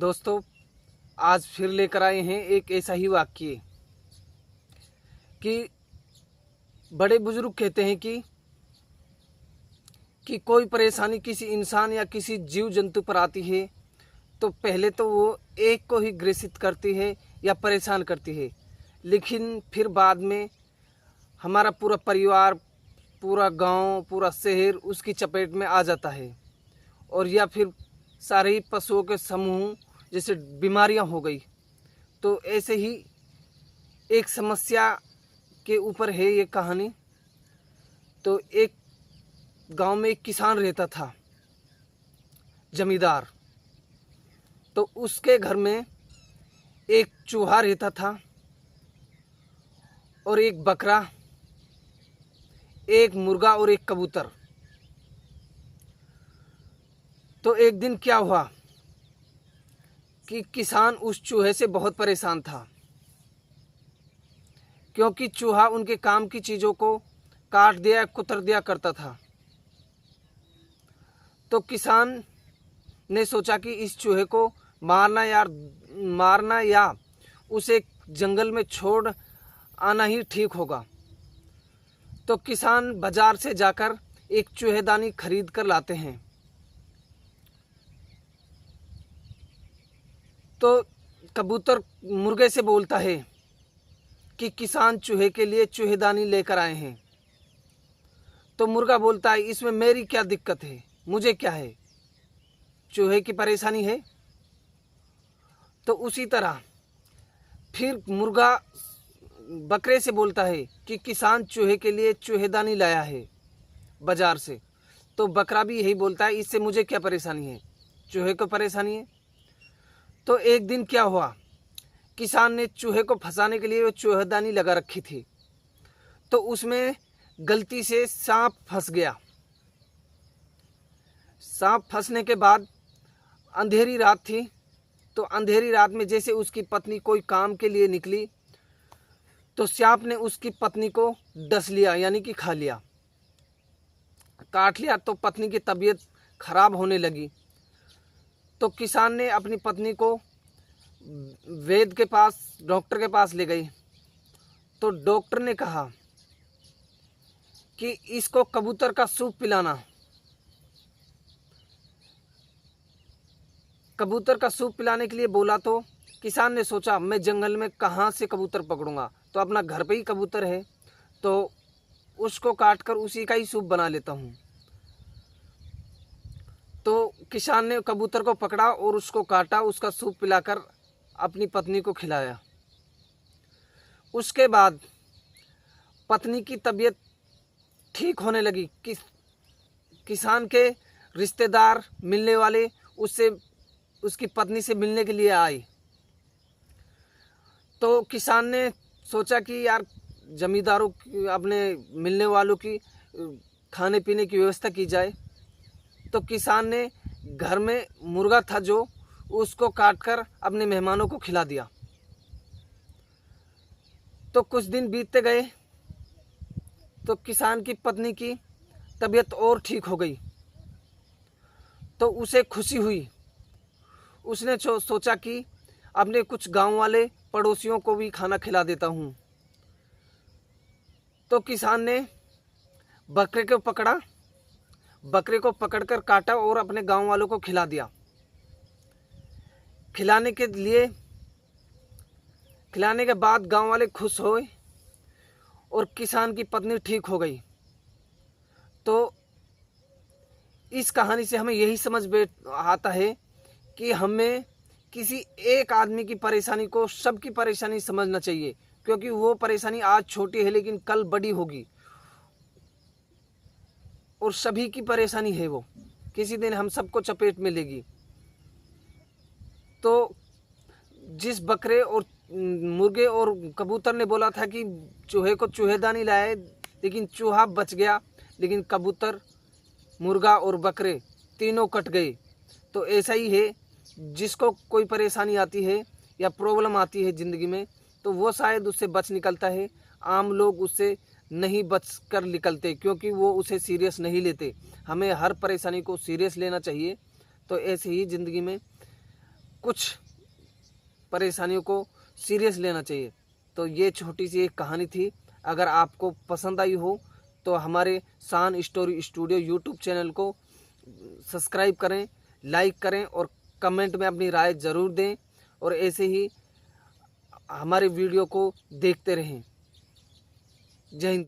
दोस्तों, आज फिर लेकर आए हैं एक ऐसा ही वाक्य कि बड़े बुजुर्ग कहते हैं कि कोई परेशानी किसी इंसान या किसी जीव जंतु पर आती है तो पहले तो वो एक को ही ग्रसित करती है या परेशान करती है, लेकिन फिर बाद में हमारा पूरा परिवार, पूरा गांव, पूरा शहर उसकी चपेट में आ जाता है। और या फिर सारे ही पशुओं के समूह, जैसे बीमारियां हो गई। तो ऐसे ही एक समस्या के ऊपर है ये कहानी। तो एक गांव में एक किसान रहता था, जमींदार। तो उसके घर में एक चूहा रहता था और एक बकरा, एक मुर्गा और एक कबूतर। तो एक दिन क्या हुआ कि किसान उस चूहे से बहुत परेशान था, क्योंकि चूहा उनके काम की चीज़ों को काट दिया, कुतर दिया करता था। तो किसान ने सोचा कि इस चूहे को मारना या उसे जंगल में छोड़ आना ही ठीक होगा। तो किसान बाजार से जाकर एक चूहेदानी खरीद कर लाते हैं। तो कबूतर मुर्गे से बोलता है कि किसान चूहे के लिए चूहेदानी लेकर आए हैं। तो मुर्गा बोलता है, इसमें मेरी क्या दिक्कत है, मुझे क्या है, चूहे की परेशानी है। तो उसी तरह फिर मुर्गा बकरे से बोलता है कि किसान चूहे के लिए चूहेदानी लाया है बाजार से। तो बकरा भी यही बोलता है, इससे मुझे क्या परेशानी है, चूहे को परेशानी है। तो एक दिन क्या हुआ, किसान ने चूहे को फंसाने के लिए वो चूहेदानी लगा रखी थी। तो उसमें गलती से सांप फंस गया। सांप फंसने के बाद अंधेरी रात थी। तो अंधेरी रात में जैसे उसकी पत्नी कोई काम के लिए निकली, तो सांप ने उसकी पत्नी को डस लिया, यानी कि खा लिया, काट लिया। तो पत्नी की तबीयत खराब होने लगी। तो किसान ने अपनी पत्नी को वैद्य के पास, डॉक्टर के पास ले गई। तो डॉक्टर ने कहा कि इसको कबूतर का सूप पिलाना। कबूतर का सूप पिलाने के लिए बोला। तो किसान ने सोचा, मैं जंगल में कहाँ से कबूतर पकड़ूंगा, तो अपना घर पे ही कबूतर है, तो उसको काट कर उसी का ही सूप बना लेता हूँ। तो किसान ने कबूतर को पकड़ा और उसको काटा, उसका सूप पिलाकर अपनी पत्नी को खिलाया। उसके बाद पत्नी की तबीयत ठीक होने लगी। किसान के रिश्तेदार, मिलने वाले उससे, उसकी पत्नी से मिलने के लिए आए। तो किसान ने सोचा कि यार जमींदारों की, अपने मिलने वालों की खाने पीने की व्यवस्था की जाए। तो किसान ने घर में मुर्गा था जो, उसको काटकर अपने मेहमानों को खिला दिया। तो कुछ दिन बीतते गए तो किसान की पत्नी की तबीयत और ठीक हो गई। तो उसे खुशी हुई। उसने सोचा कि अपने कुछ गांव वाले पड़ोसियों को भी खाना खिला देता हूँ। तो किसान ने बकरे को पकड़ा, बकरे को पकड़कर काटा और अपने गांव वालों को खिला दिया। खिलाने के बाद गांव वाले खुश हुए और किसान की पत्नी ठीक हो गई। तो इस कहानी से हमें यही समझ आता है कि हमें किसी एक आदमी की परेशानी को सबकी परेशानी समझना चाहिए, क्योंकि वो परेशानी आज छोटी है लेकिन कल बड़ी होगी, और सभी की परेशानी है वो, किसी दिन हम सबको चपेट में लेगी। तो जिस बकरे और मुर्गे और कबूतर ने बोला था कि चूहे को चूहेदानी लाए, लेकिन चूहा बच गया, लेकिन कबूतर, मुर्गा और बकरे तीनों कट गए। तो ऐसा ही है, जिसको कोई परेशानी आती है या प्रॉब्लम आती है ज़िंदगी में, तो वो शायद उससे बच निकलता है। आम लोग उससे नहीं बच कर निकलते, क्योंकि वो उसे सीरियस नहीं लेते। हमें हर परेशानी को सीरियस लेना चाहिए। तो ऐसे ही ज़िंदगी में कुछ परेशानियों को सीरियस लेना चाहिए। तो ये छोटी सी एक कहानी थी। अगर आपको पसंद आई हो तो हमारे शान स्टोरी स्टूडियो यूट्यूब चैनल को सब्सक्राइब करें, लाइक करें और कमेंट में अपनी राय ज़रूर दें और ऐसे ही हमारे वीडियो को देखते रहें। जय हिंद।